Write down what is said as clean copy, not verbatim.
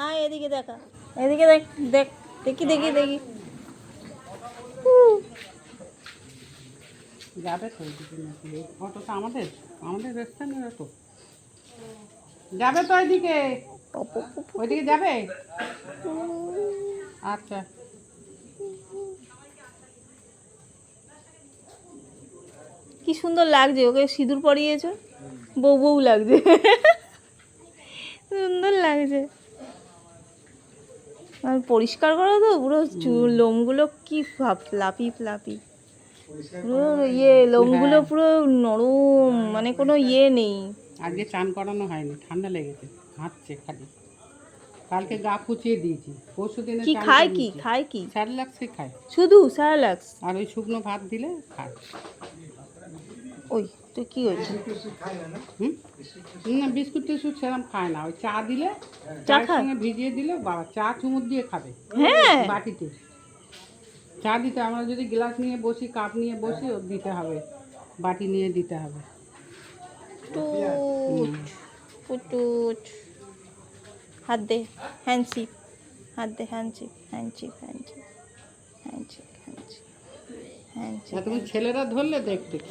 আয় এদিকে দেখা, এদিকে দেখ, দেখ, দেখি দেখি দেখি। যাবে তো ওইদিকে নাকি? অটোটা আমাদের আমাদের রেস্টুরেন্টের অটো যাবে তো ওইদিকে, ওইদিকে যাবে। আচ্ছা কি সুন্দর লাগছে, ওকে সিঁদুর পরিয়েছো, বউ বউ লাগছে, সুন্দর লাগছে। আর পরিষ্কার করো তো পুরো চুল লোমগুলো কি ফ্লাপি ফ্লাপি, পুরো লোমগুলো হ্যাঁ, পুরো নরম, মানে কোনো নেই। আজকে চান করানো হয়নি, ঠান্ডা লেগেছে, হাঁটছে খালি। কালকে গা কুচিয়ে দিয়েছি, পরশু দিনে কি চান খায়, কি করিয়েছি। খায়, কি স্যারলাক্সে খায়, শুধু স্যালাক্স? আর ওই শুকনো ভাত দিলে খায়। ওই তুই কি হয়েছে? হুম, না বিস্কুট টিস্কুট সেরকম খায় না, ওই চা দিলে চা চায়ের খায়? সঙ্গে ভিজিয়ে দিলে বাবা চা চুমুক দিয়ে খাবে। হ্যাঁ, বাটিতে চা দিতে, আমরা যদি গ্লাস নিয়ে বসি, কাপ নিয়ে বসি, ওর দিতে হবে, বাটি নিয়ে দিতে হবে। টুট পুটুট। হাত দে, হ্যান্ডশিপ, হাত দে, হ্যান্ডশিপ, হ্যান্ডশিপ, হ্যান্ডশিপ, হ্যান্ডশিপ, হ্যান্ডশিপ, হ্যান্ডশিপ। তুমি ছেলেরা ধরলে দেখতে কি